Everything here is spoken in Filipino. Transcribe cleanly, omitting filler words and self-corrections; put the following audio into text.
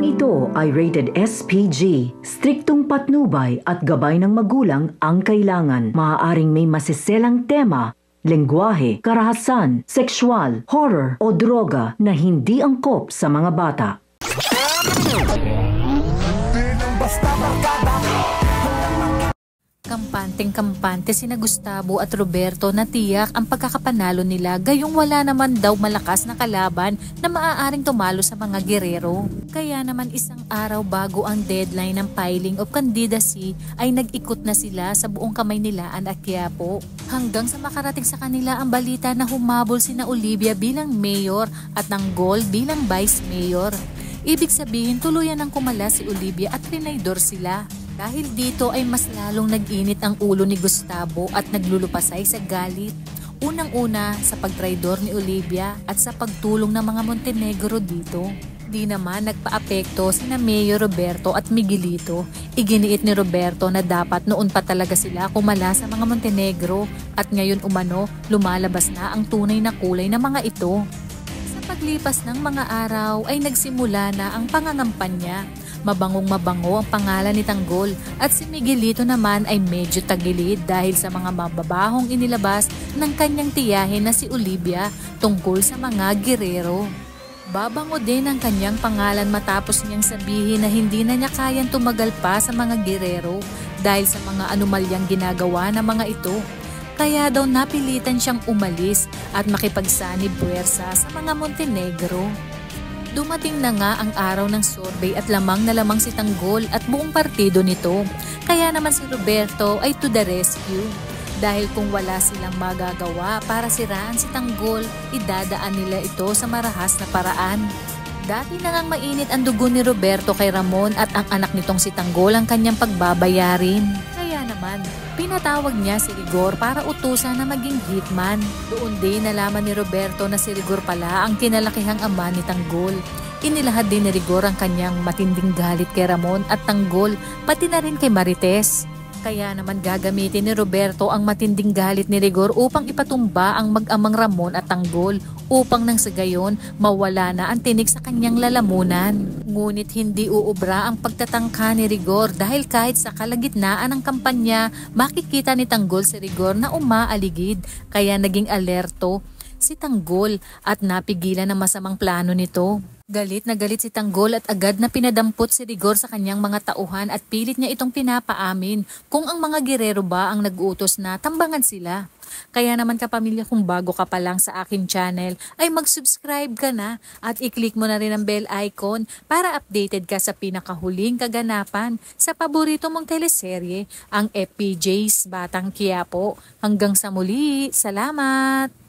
Programang ito ay rated SPG. Striktong patnubay at gabay ng magulang ang kailangan. Maaaring may masiselang tema, lengguwahe, karahasan, sexual, horror o droga na hindi angkop sa mga bata. Kampanteng-kampante sina Gustavo at Roberto na tiyak ang pagkakapanalo nila gayong wala naman daw malakas na kalaban na maaaring tumalo sa mga gerero. Kaya naman isang araw bago ang deadline ng filing of candidacy ay nag-ikot na sila sa buong Kamaynilaan at Quiapo. Hanggang sa makarating sa kanila ang balita na humabol sina Olivia bilang mayor at Tanggol bilang vice mayor. Ibig sabihin tuluyan ng kumala si Olivia at tinaydor sila. Dahil dito ay mas lalong nag-init ang ulo ni Gustavo at naglulupasay sa galit. Unang-una sa pagtraidor ni Olivia at sa pagtulong ng mga Montenegro dito. Di naman nagpa-apekto sina Mayor Roberto at Miguelito. Iginiit ni Roberto na dapat noon pa talaga sila kumala sa mga Montenegro at ngayon umano lumalabas na ang tunay na kulay ng mga ito. Sa paglipas ng mga araw ay nagsimula na ang pangangampanya. Mabangong-mabango ang pangalan ni Tanggol at si Miguelito naman ay medyo tagilid dahil sa mga mababahong inilabas ng kanyang tiyahin na si Olivia tungkol sa mga gerero. Babango din ang kanyang pangalan matapos niyang sabihin na hindi na niya kayang tumagal pa sa mga gerero dahil sa mga anomalyang ginagawa ng mga ito. Kaya daw napilitan siyang umalis at makipagsanib puwersa sa mga Montenegro. Dumating na nga ang araw ng survey at lamang na lamang si Tanggol at buong partido nito. Kaya naman si Roberto ay to the rescue. Dahil kung wala silang magagawa para siraan si Tanggol, idadaan nila ito sa marahas na paraan. Dati na ngang mainit ang dugo ni Roberto kay Ramon at ang anak nitong si Tanggol ang kanyang pagbabayarin. Kaya naman, pinatawag niya si Rigor para utusan na maging hitman. Doon din nalaman ni Roberto na si Rigor pala ang kinalakihang ama ni Tanggol. Inilahad din ni Rigor ang kanyang matinding galit kay Ramon at Tanggol, pati na rin kay Marites. Kaya naman gagamitin ni Roberto ang matinding galit ni Rigor upang ipatumba ang mag-amang Ramon at Tanggol upang nang sa gayon mawala na ang tinik sa kanyang lalamunan. Ngunit hindi uubra ang pagtatangka ni Rigor dahil kahit sa kalagitnaan ng kampanya makikita ni Tanggol si Rigor na umaaligid kaya naging alerto si Tanggol at napigilan ang masamang plano nito. Galit na galit si Tanggol at agad na pinadampot si Rigor sa kanyang mga tauhan at pilit niya itong pinapaamin kung ang mga gerero ba ang nag-utos na tambangan sila. Kaya naman kapamilya, kung bago ka pa lang sa akin channel ay mag-subscribe ka na at i-click mo na rin ang bell icon para updated ka sa pinakahuling kaganapan sa paborito mong teleserye, ang FPJ's Batang Quiapo. Hanggang sa muli, salamat!